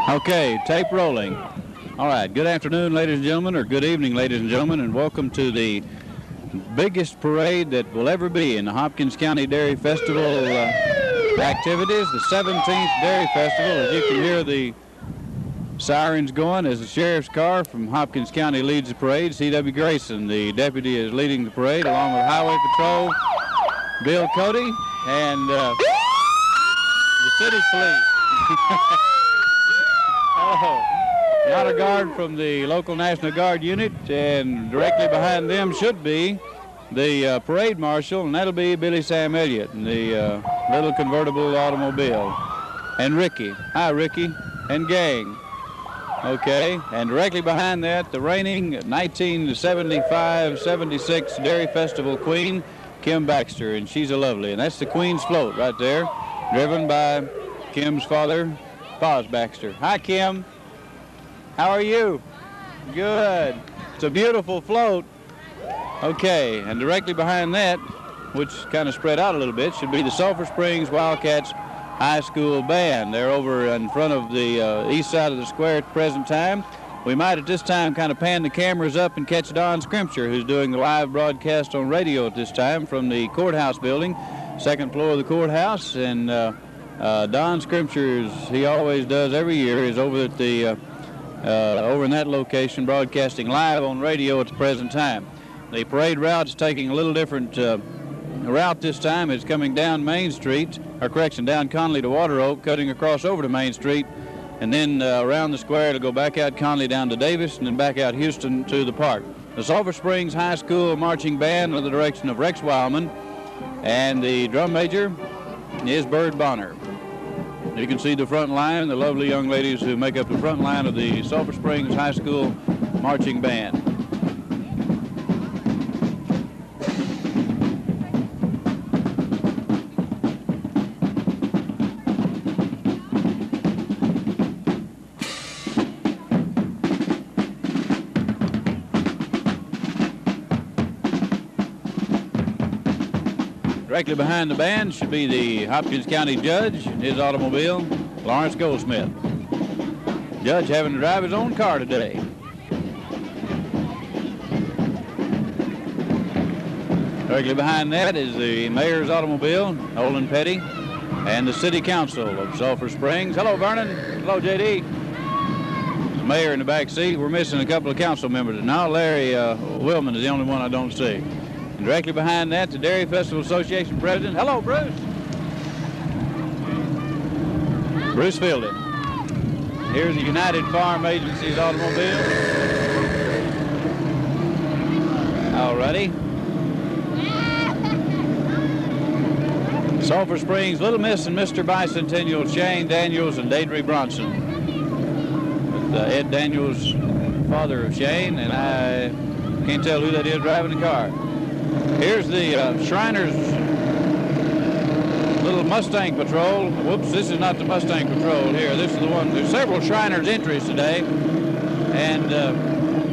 Okay, tape rolling. All right, good afternoon, ladies and gentlemen, or good evening, ladies and gentlemen, and welcome to the biggest parade that will ever be in the Hopkins County Dairy Festival activities, the 17th Dairy Festival. As you can hear the sirens going as the sheriff's car from Hopkins County leads the parade. C.W. Grayson, the deputy, is leading the parade along with Highway Patrol, Bill Cody, and the city police. The honor guard from the local National Guard unit, and directly behind them should be the parade marshal, and that'll be Billy Sam Elliott in the little convertible automobile. And Ricky. Hi, Ricky. And gang. Okay, and directly behind that, the reigning 1975-76 Dairy Festival Queen, Kim Baxter, and she's a lovely. And that's the Queen's Float right there, driven by Kim's father, Boz Baxter. Hi, Kim. How are you? Good. It's a beautiful float. Okay, and directly behind that, which kind of spread out a little bit, should be the Sulphur Springs Wildcats High School Band. They're over in front of the east side of the square at the present time. We might at this time kind of pan the cameras up and catch Don Scrimcher, who's doing the live broadcast on radio at this time from the courthouse building, second floor of the courthouse. And Don Scrimcher, as he always does every year, is over at the over in that location broadcasting live on radio at the present time. The parade route is taking a little different route this time. It's coming down Main Street, or correction, down Conley to Water Oak, cutting across over to Main Street, and then around the square to go back out Conley down to Davis, and then back out Houston to the park. The Sulphur Springs High School Marching Band under the direction of Rex Wildman, and the drum major is Bird Bonner. You can see the front line, the lovely young ladies who make up the front line of the Sulphur Springs High School Marching Band. Directly behind the band should be the Hopkins County Judge in his automobile, Lawrence Goldsmith. Judge having to drive his own car today. Directly behind that is the mayor's automobile, Olin Petty, and the city council of Sulphur Springs. Hello, Vernon. Hello, J.D. The mayor in the back seat. We're missing a couple of council members now. Larry Willman is the only one I don't see. And directly behind that, the Dairy Festival Association president. Hello, Bruce. Bruce Fielding. Here's the United Farm Agency's automobile. All righty. Sulphur Springs, Little Miss and Mr. Bicentennial, Shane Daniels and Deidre Bronson. With Ed Daniels, father of Shane, and I can't tell who that is driving the car. Here's the Shriners little Mustang Patrol. Whoops, this is not the Mustang Patrol here. This is the one. There's several Shriners entries today, and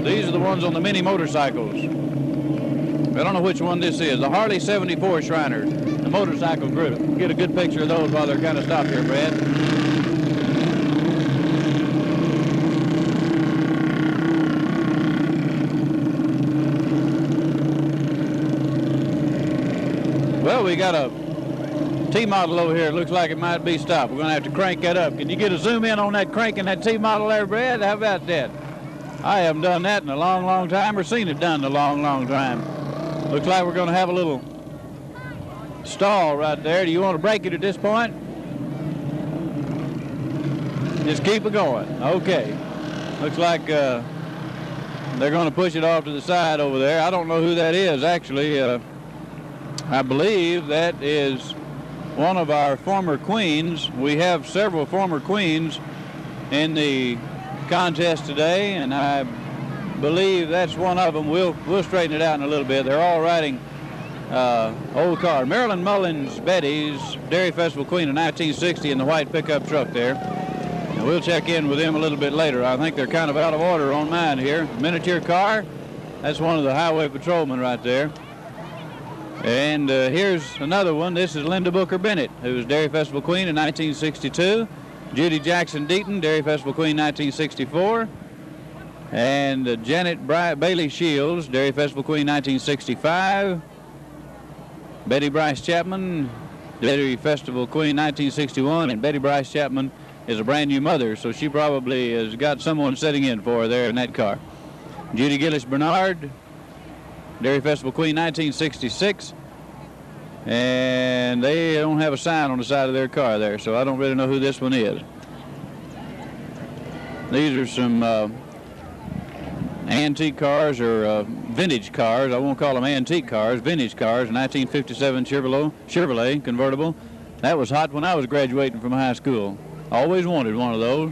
these are the ones on the mini motorcycles. I don't know which one this is. The Harley 74 Shriners, the motorcycle group. Get a good picture of those while they're kind of stopped here, Brad. Well, we got a T-model over here. It looks like it might be stopped. We're going to have to crank that up. Can you get a zoom in on that cranking that T-model there, Brad? How about that? I haven't done that in a long, long time, or seen it done in a long, long time. Looks like we're going to have a little stall right there. Do you want to break it at this point? Just keep it going. Okay. Looks like they're going to push it off to the side over there. I don't know who that is, actually. I believe that is one of our former queens. We have several former queens in the contest today, and I believe that's one of them. We'll straighten it out in a little bit. They're all riding old car. Marilyn Mullins Betty's Dairy Festival Queen in 1960 in the white pickup truck there. And we'll check in with them a little bit later. I think they're kind of out of order on mine here. Miniature car, that's one of the highway patrolmen right there. And here's another one. This is Linda Booker Bennett, who was Dairy Festival Queen in 1962. Judy Jackson Deaton, Dairy Festival Queen 1964. And Janet Bailey Shields, Dairy Festival Queen 1965. Betty Bryce Chapman, Dairy Festival Queen 1961. And Betty Bryce Chapman is a brand new mother, so she probably has got someone sitting in for her there in that car. Judy Gillis Bernard, Dairy Festival Queen 1966. And they don't have a sign on the side of their car there, so I don't really know who this one is. These are some antique cars or vintage cars. I won't call them antique cars, vintage cars. 1957 Chevrolet convertible. That was hot when I was graduating from high school. Always wanted one of those.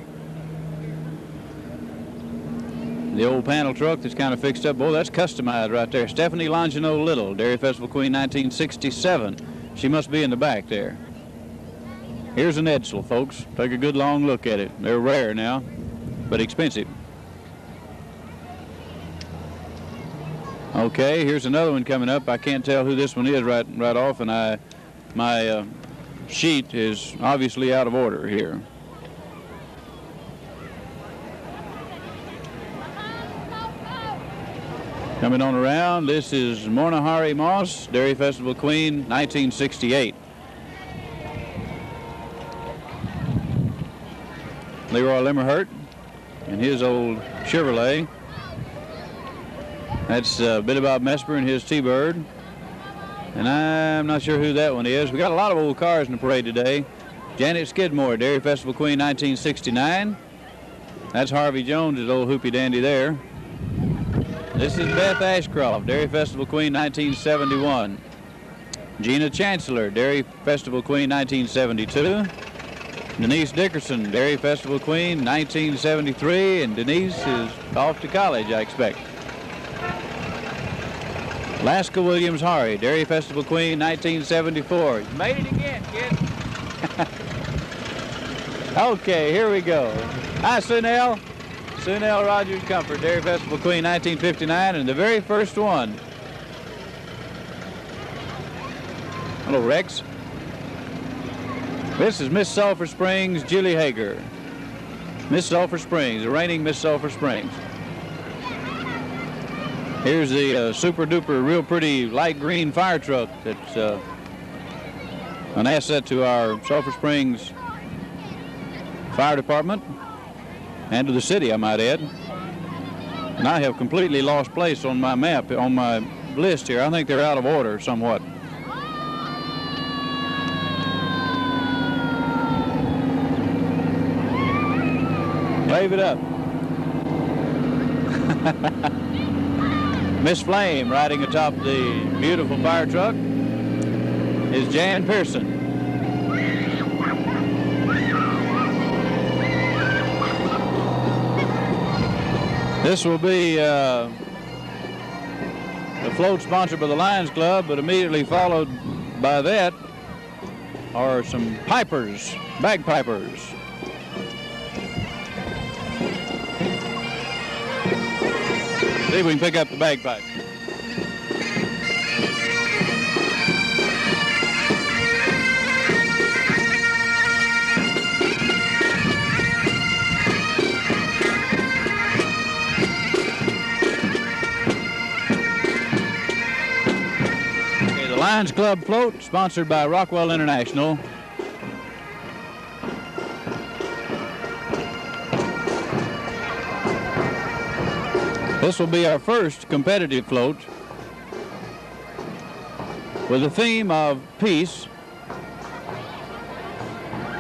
The old panel truck that's kind of fixed up. Boy, that's customized right there. Stephanie Longino Little, Dairy Festival Queen 1967. She must be in the back there. Here's an Edsel, folks. Take a good long look at it. They're rare now, but expensive. Okay, here's another one coming up. I can't tell who this one is right off, and my sheet is obviously out of order here. Coming on around, this is Mornahari Moss, Dairy Festival Queen, 1968. Leroy Limmerhurt and his old Chevrolet. That's Billy Bob Mesper and his T-Bird. And I'm not sure who that one is. We got a lot of old cars in the parade today. Janet Skidmore, Dairy Festival Queen, 1969. That's Harvey Jones, his old hoopy dandy there. This is Beth Ashcroft, Dairy Festival Queen, 1971. Gina Chancellor, Dairy Festival Queen, 1972. Denise Dickerson, Dairy Festival Queen, 1973. And Denise is off to college, I expect. Laska Williams Hari, Dairy Festival Queen, 1974. You made it again, kid. Okay, here we go. Hi, Sunel. Sunel Rogers Comfort, Dairy Festival Queen, 1959, and the very first one. Hello, Rex. This is Miss Sulphur Springs, Julie Hager. Miss Sulphur Springs, the reigning Miss Sulphur Springs. Here's the super duper, real pretty light green fire truck that's an asset to our Sulphur Springs Fire Department. And to the city, I might add. And I have completely lost place on my map, on my list here. I think they're out of order somewhat. Wave it up. Miss Flame riding atop the beautiful fire truck is Jan Pearson. This will be a float sponsored by the Lions Club, but immediately followed by that are some pipers, bagpipers. See if we can pick up the bagpipe. Lions Club float, sponsored by Rockwell International. This will be our first competitive float with a theme of peace,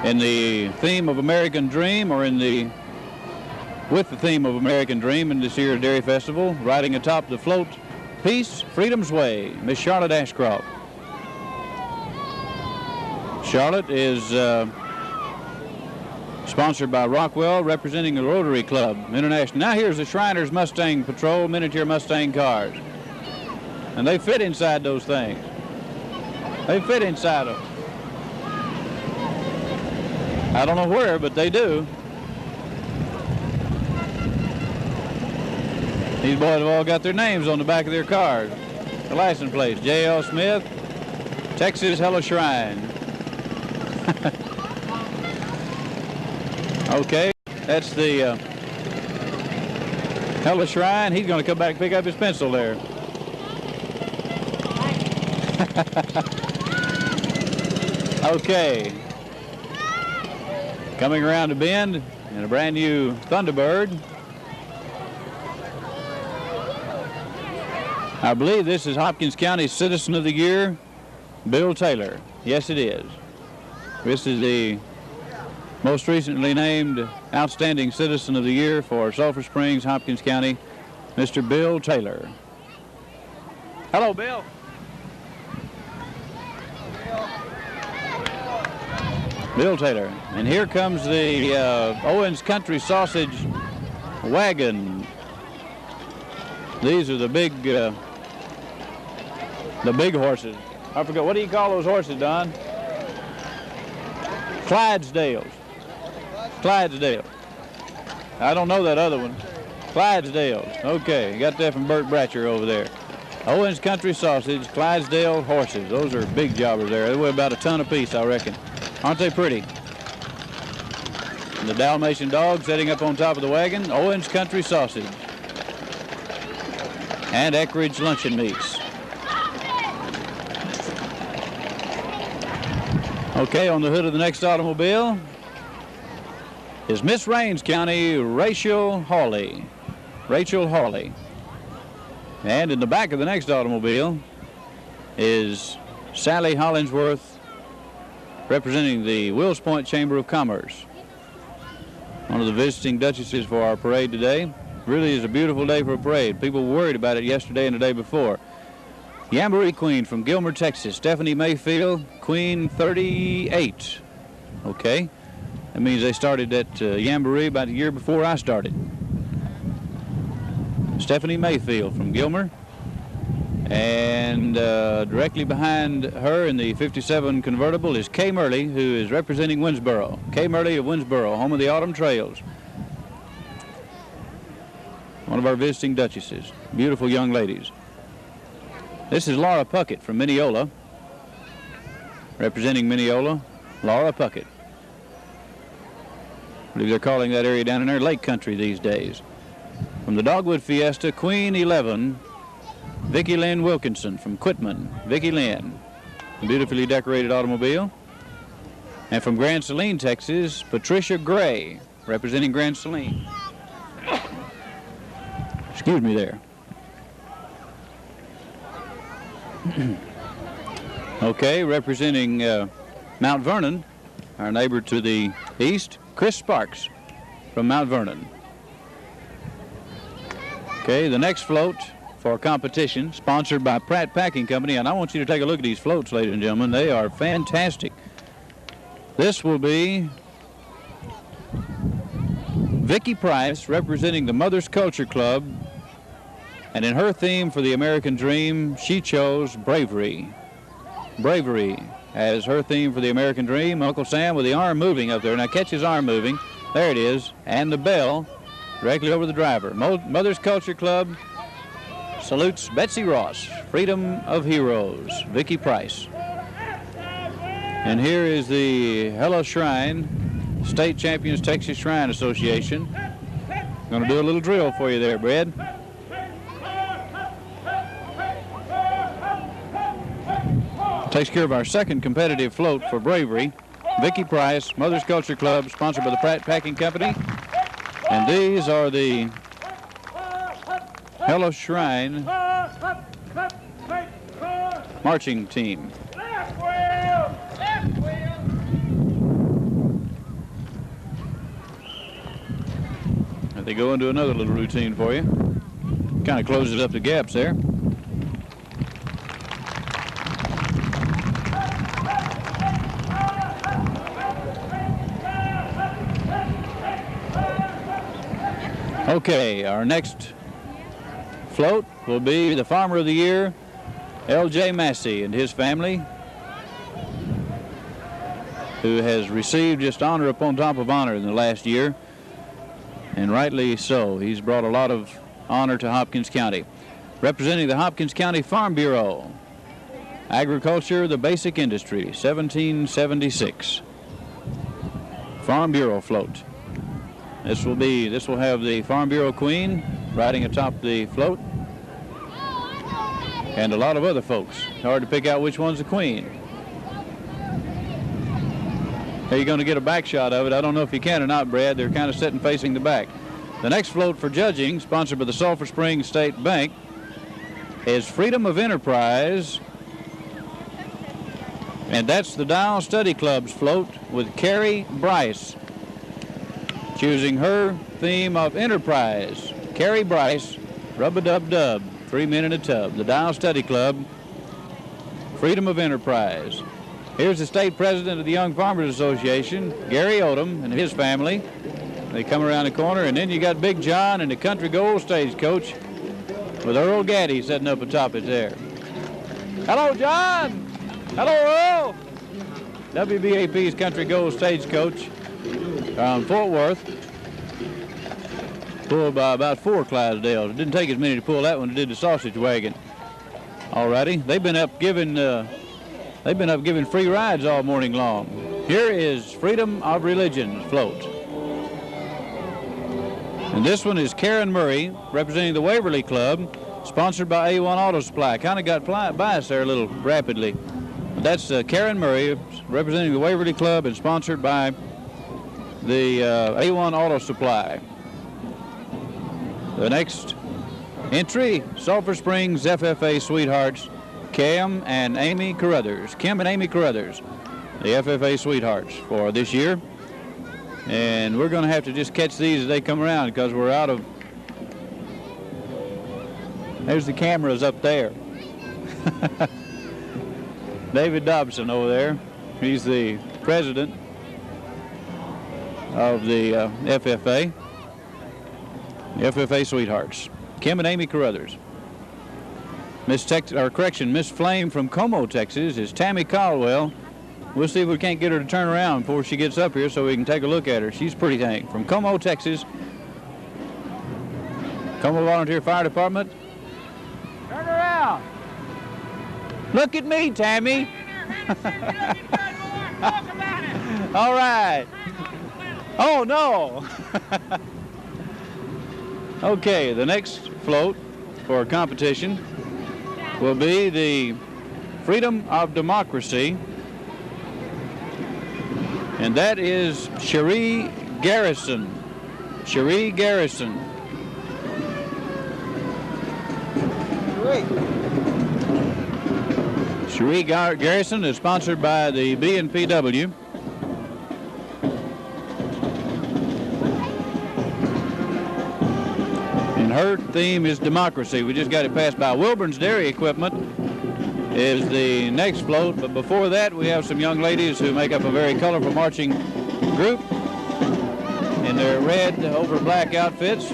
in the theme of American Dream, or with the theme of American Dream in this year's Dairy Festival. Riding atop the float, Peace, Freedom's Way, Miss Charlotte Ashcroft. Charlotte is sponsored by Rockwell, representing the Rotary Club International. Now here's the Shriners Mustang Patrol miniature Mustang cars. And they fit inside those things. They fit inside them. I don't know where, but they do. These boys have all got their names on the back of their cars. The license plates, J.L. Smith, Texas Hello Shrine. Okay, that's the Hella Shrine. He's going to come back and pick up his pencil there. Okay. Coming around the bend in a brand new Thunderbird. I believe this is Hopkins County Citizen of the Year, Bill Taylor. Yes, it is. This is the most recently named Outstanding Citizen of the Year for Sulphur Springs, Hopkins County, Mr. Bill Taylor. Hello, Bill. Bill Taylor. And here comes the Owens Country Sausage Wagon. These are the big horses. I forgot, what do you call those horses, Don? Clydesdales. Clydesdale. I don't know that other one. Clydesdales. Okay, you got that from Bert Bratcher over there. Owens Country Sausage, Clydesdale horses. Those are big jobbers there. They weigh about a ton apiece, I reckon. Aren't they pretty? And the Dalmatian dog setting up on top of the wagon, Owens Country Sausage. And Eckridge Luncheon Meats. Okay, on the hood of the next automobile is Miss Rains County, Rachel Hawley. Rachel Hawley. And in the back of the next automobile is Sally Hollingsworth, representing the Wills Point Chamber of Commerce. One of the visiting duchesses for our parade today. Really is a beautiful day for a parade. People were worried about it yesterday and the day before. Jamboree Queen from Gilmer, Texas, Stephanie Mayfield, Queen 38. Okay, that means they started at Jamboree about a year before I started. Stephanie Mayfield from Gilmer. And directly behind her in the 57 convertible is Kay Murley, who is representing Winsboro. Kay Murley of Winsboro, home of the Autumn Trails. One of our visiting duchesses. Beautiful young ladies. This is Laura Puckett from Mineola. Representing Mineola, Laura Puckett. I believe they're calling that area down in there Lake Country these days. From the Dogwood Fiesta, Queen 11, Vicki Lynn Wilkinson from Quitman. Vicki Lynn, a beautifully decorated automobile. And from Grand Saline, Texas, Patricia Gray, representing Grand Saline. Excuse me there. Okay, representing Mount Vernon, our neighbor to the east, Chris Sparks from Mount Vernon. Okay, the next float for competition, sponsored by Pratt Packing Company, and I want you to take a look at these floats, ladies and gentlemen. They are fantastic. This will be Vicki Price, representing the Mothers Culture Club, and in her theme for the American Dream, she chose Bravery. Bravery as her theme for the American Dream. Uncle Sam with the arm moving up there. Now catch his arm moving. There it is. And the bell directly over the driver. Mothers Culture Club salutes Betsy Ross, Freedom of Heroes, Vicki Price. And here is the Hella Shrine, State Champions Texas Shrine Association. Going to do a little drill for you there, Brad. Takes care of our second competitive float for Bravery. Vicki Price, Mothers Culture Club, sponsored by the Pratt Packing Company. And these are the Hella Shrine marching team. And they go into another little routine for you. Kind of closes up the gaps there. Okay, our next float will be the Farmer of the Year, L.J. Massey and his family, who has received just honor upon top of honor in the last year, and rightly so. He's brought a lot of honor to Hopkins County. Representing the Hopkins County Farm Bureau, Agriculture, the Basic Industry, 1776. Farm Bureau float. This will have the Farm Bureau Queen riding atop the float, and a lot of other folks. Hard to pick out which one's the queen. Are you going to get a back shot of it? I don't know if you can or not, Brad. They're kind of sitting facing the back. The next float for judging, sponsored by the Sulphur Springs State Bank, is Freedom of Enterprise. And that's the Dial Study Club's float with Carrie Bryce, choosing her theme of Enterprise. Carrie Bryce, Rub-a-Dub-Dub, 3 Men in a Tub. The Dial Study Club, Freedom of Enterprise. Here's the state president of the Young Farmers Association, Gary Odom, and his family. They come around the corner, and then you got Big John and the Country Gold Stagecoach with Earl Gaddy sitting up atop it there. Hello, John. Hello, Earl. WBAP's Country Gold Stagecoach on Fort Worth. Pulled by about 4 Clydesdales. It didn't take as many to pull that one as it did the sausage wagon. Alrighty, they've been up giving free rides all morning long. Here is Freedom of Religion float. And this one is Karen Murray, representing the Waverly Club, sponsored by A1 Auto Supply. Kind of got biased there a little rapidly. But that's Karen Murray, representing the Waverly Club and sponsored by the A1 Auto Supply. The next entry, Sulphur Springs FFA Sweethearts, Kim and Amy Carruthers. Kim and Amy Carruthers, the FFA Sweethearts for this year. And we're going to have to just catch these as they come around because we're out of... There's the cameras up there. David Dobson over there. He's the president of the FFA. FFA Sweethearts. Kim and Amy Carruthers. Miss Flame from Como, Texas is Tammy Caldwell. We'll see if we can't get her to turn around before she gets up here so we can take a look at her. She's pretty dang. From Como, Texas. Como Volunteer Fire Department. Turn around. Look at me, Tammy. All right. Oh, no. Okay, the next float for competition will be the Freedom of Democracy. And that is Cherie Garrison. Cherie Garrison. Cherie Garrison is sponsored by the BNPW. And her theme is democracy. We just got it passed by. Wilburn's Dairy Equipment is the next float, but before that we have some young ladies who make up a very colorful marching group in their red over black outfits.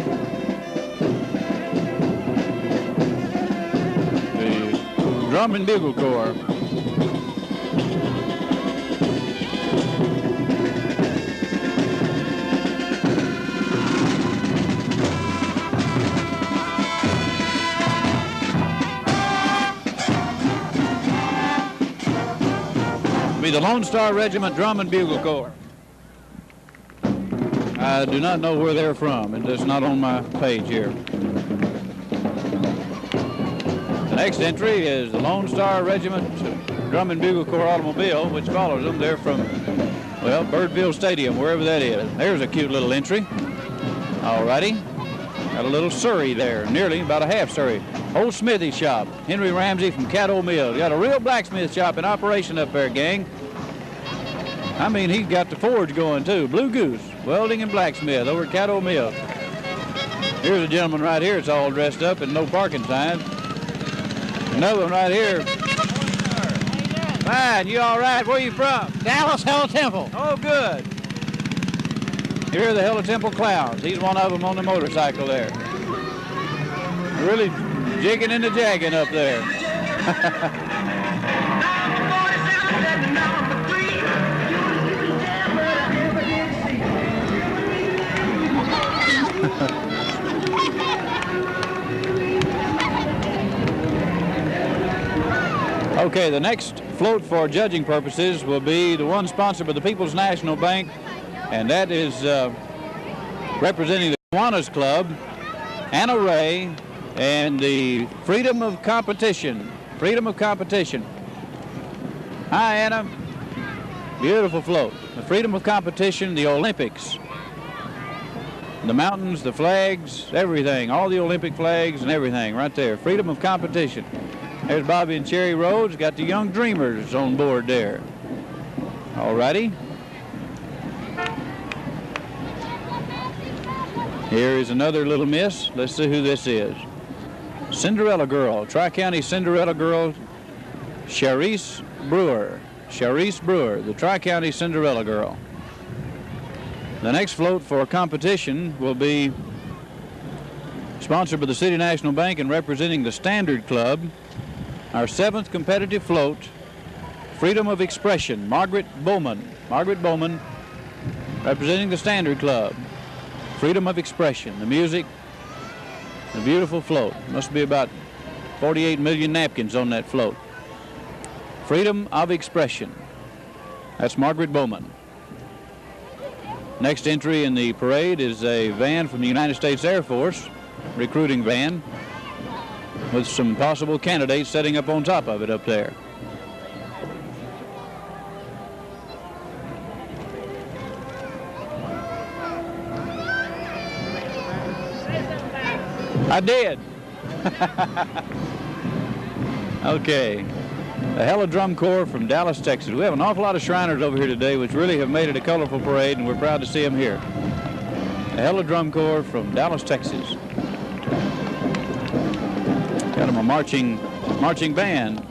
The Drum and Bugle Corps. The Lone Star Regiment Drum and Bugle Corps. I do not know where they're from. It's not on my page here. The next entry is the Lone Star Regiment Drum and Bugle Corps Automobile, which follows them. They're from, well, Birdville Stadium, wherever that is. There's a cute little entry. All righty. Got a little Surrey there, nearly about a half Surrey. Old Smithy Shop, Henry Ramsey from Caddo Mill. Got a real blacksmith shop in operation up there, gang. I mean, he's got the forge going, too. Blue Goose, welding and blacksmith over at Caddo Mill. Here's a gentleman right here that's all dressed up and no parking signs. Another one right here. Fine, you all right? Where you from? Dallas Hella Temple. Oh, good. Here are the Hella Temple Clowns. He's one of them on the motorcycle there. Really jigging and jagging up there. Okay, the next float for judging purposes will be the one sponsored by the People's National Bank, and that is representing the Kiwanis Club, Anna Ray, and the Freedom of Competition. Freedom of Competition. Hi, Anna. Beautiful float. The Freedom of Competition, the Olympics. The mountains, the flags, everything. All the Olympic flags and everything right there. Freedom of Competition. There's Bobby and Cherry Rhodes. Got the Young Dreamers on board there. All righty. Here is another little miss. Let's see who this is. Cinderella Girl, Tri-County Cinderella Girl, Charisse Brewer. Charisse Brewer, the Tri-County Cinderella Girl. The next float for competition will be sponsored by the City National Bank and representing the Standard Club. Our 7th competitive float, Freedom of Expression, Margaret Bowman. Margaret Bowman, representing the Standard Club. Freedom of Expression, the music, the beautiful float. Must be about 48 million napkins on that float. Freedom of Expression. That's Margaret Bowman. Next entry in the parade is a van from the United States Air Force, recruiting van, with some possible candidates setting up on top of it up there. I did. Okay. The Hella Drum Corps from Dallas, Texas. We have an awful lot of Shriners over here today, which really have made it a colorful parade, and we're proud to see them here. The Hella Drum Corps from Dallas, Texas. Got them a marching band.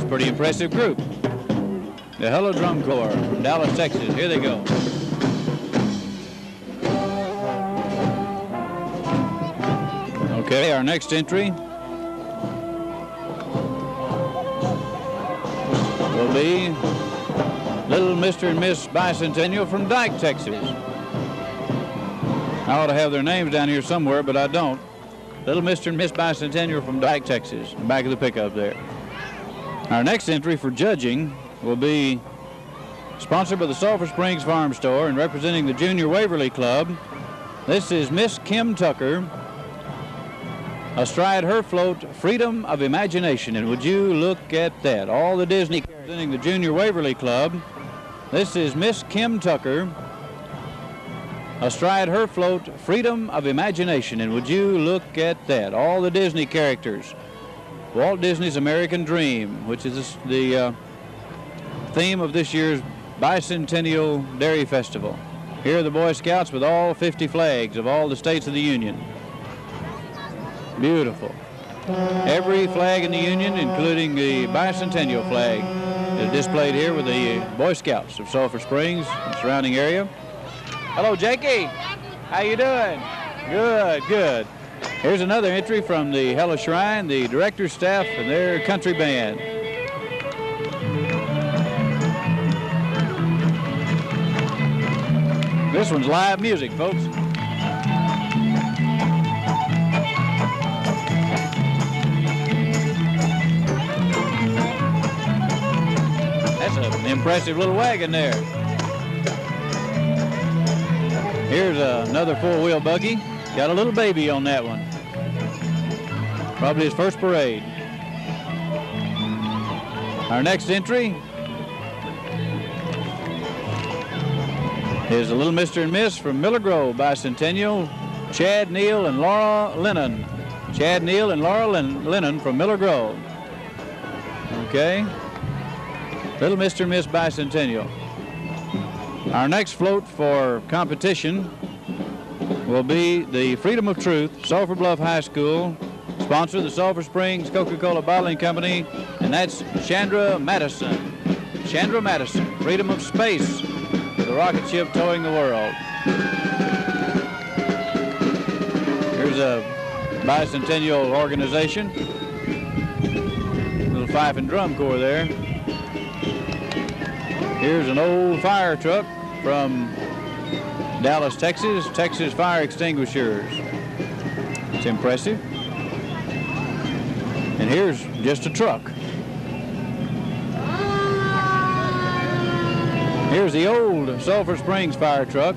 Pretty impressive group. The Hella Drum Corps from Dallas, Texas. Here they go. Okay, our next entry will be Little Mr. and Miss Bicentennial from Dike, Texas. I ought to have their names down here somewhere, but I don't. Little Mr. and Miss Bicentennial from Dike, Texas. The back of the pickup there. Our next entry for judging will be sponsored by the Sulphur Springs Farm Store and representing the Junior Waverly Club. This is Miss Kim Tucker, astride her float, Freedom of Imagination. And would you look at that? All the Disney representing the Junior Waverly Club. This is Miss Kim Tucker, astride her float, Freedom of Imagination. And would you look at that? All the Disney characters. Walt Disney's American Dream, which is the theme of this year's Bicentennial Dairy Festival. Here are the Boy Scouts with all 50 flags of all the states of the Union. Beautiful. Every flag in the Union, including the Bicentennial flag, is displayed here with the Boy Scouts of Sulphur Springs and surrounding area. Hello, Jakey. How you doing? Good, good. Here's another entry from the Hella Shrine, the director's staff and their country band. This one's live music, folks. That's an impressive little wagon there. Here's another four-wheel buggy. Got a little baby on that one. Probably his first parade. Our next entry is a Little Mr. and Miss from Miller Grove Bicentennial, Chad Neal and Laura Lennon. Chad Neal and Laura Lennon from Miller Grove. Okay. Little Mr. and Miss Bicentennial. Our next float for competition will be the Freedom of Truth, Sulphur Bluff High School, sponsor the Sulphur Springs Coca-Cola Bottling Company, and that's Chandra Madison. Chandra Madison, Freedom of Space, the rocket ship towing the world. Here's a bicentennial organization. Little fife and drum corps there. Here's an old fire truck from Dallas, Texas, Texas Fire Extinguishers. It's impressive. And here's just a truck. Here's the old Sulphur Springs fire truck.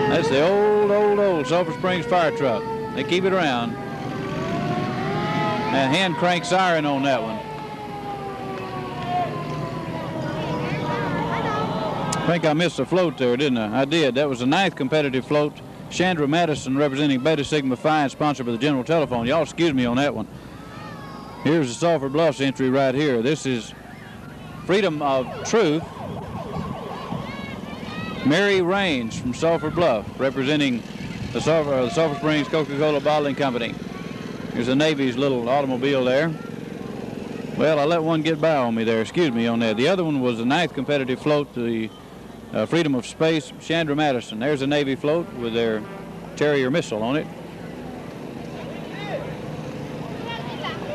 That's the old Sulphur Springs fire truck. They keep it around. And hand crank siren on that one. I think I missed a float there, didn't I? I did. That was the 9th competitive float. Chandra Madison representing Beta Sigma Phi and sponsored by the General Telephone. Y'all excuse me on that one. Here's the Sulphur Bluffs entry right here. This is Freedom of Truth. Mary Raines from Sulphur Bluff representing the Sulphur Springs Coca-Cola Bottling Company. Here's the Navy's little automobile there. Well, I let one get by on me there. Excuse me on that. The other one was the 9th competitive float, the Freedom of Space, Chandra Madison. There's a Navy float with their Terrier missile on it.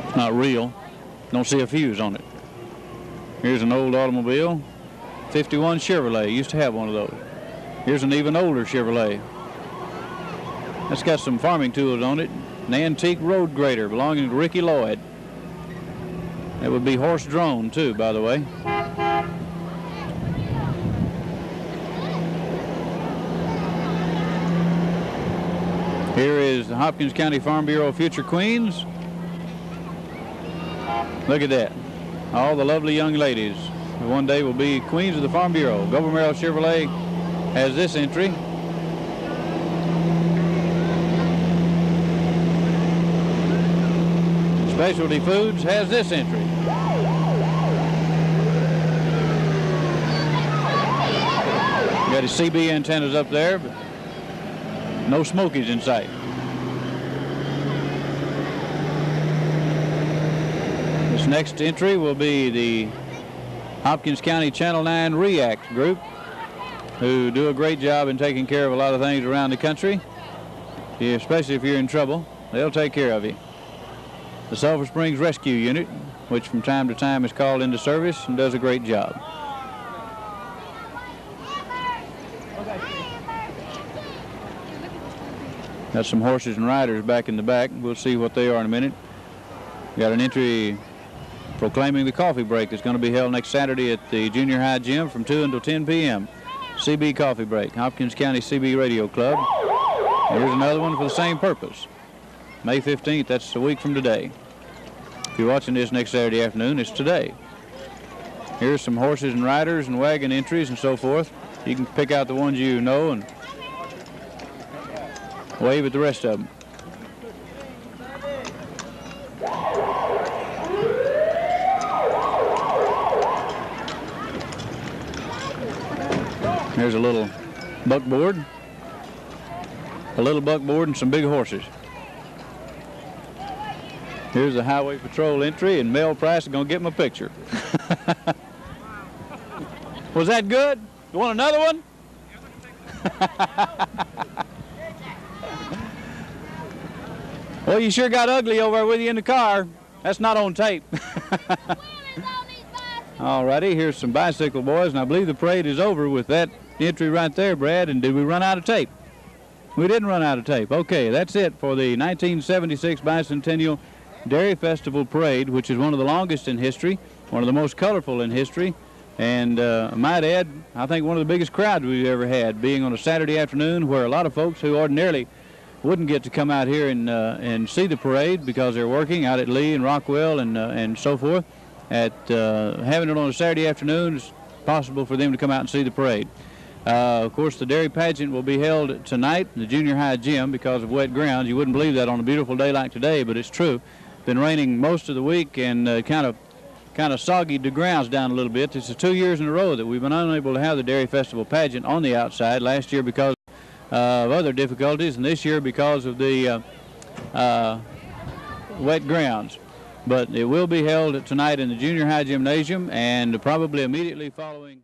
It's not real. Don't see a fuse on it. Here's an old automobile. 51 Chevrolet. Used to have one of those. Here's an even older Chevrolet. That's got some farming tools on it. An antique road grader belonging to Ricky Lloyd. That would be horse-drawn, too, by the way. Here is the Hopkins County Farm Bureau Future Queens. Look at that. All the lovely young ladies who one day will be queens of the Farm Bureau. Gobermerrill Chevrolet has this entry. Specialty Foods has this entry. Got his CB antennas up there, but no smokies in sight. This next entry will be the Hopkins County Channel 9 REACT group, who do a great job in taking care of a lot of things around the country. Yeah, especially if you're in trouble, they'll take care of you. The Sulphur Springs Rescue Unit, which from time to time is called into service and does a great job. Got some horses and riders back in the back. We'll see what they are in a minute. Got an entry proclaiming the coffee break that's going to be held next Saturday at the Junior High Gym from 2 until 10 p.m. CB Coffee Break, Hopkins County CB Radio Club. Here's another one for the same purpose. May 15th, that's a week from today. If you're watching this next Saturday afternoon, it's today. Here's some horses and riders and wagon entries and so forth. You can pick out the ones you know and wave at the rest of them. Here's a little buckboard. A little buckboard and some big horses. Here's the Highway Patrol entry, and Mel Price is going to get him a picture. Was that good? You want another one? Well, you sure got ugly over there with you in the car. That's not on tape. All righty, here's some bicycle boys, and I believe the parade is over with that entry right there, Brad. And did we run out of tape? We didn't run out of tape. Okay, that's it for the 1976 Bicentennial Dairy Festival Parade, which is one of the longest in history, one of the most colorful in history, and I might add, I think one of the biggest crowds we've ever had, being on a Saturday afternoon where a lot of folks who ordinarily wouldn't get to come out here and see the parade because they're working out at Lee and Rockwell and so forth, at having it on a Saturday afternoon, it's possible for them to come out and see the parade. Of course, the dairy pageant will be held tonight in the Junior High Gym because of wet grounds. You wouldn't believe that on a beautiful day like today, but it's true. Been raining most of the week and kind of kind of soggy the grounds down a little bit. This is 2 years in a row that we've been unable to have the Dairy Festival pageant on the outside. Last year because of other difficulties, and this year because of the wet grounds. But it will be held tonight in the junior high gymnasium, and probably immediately following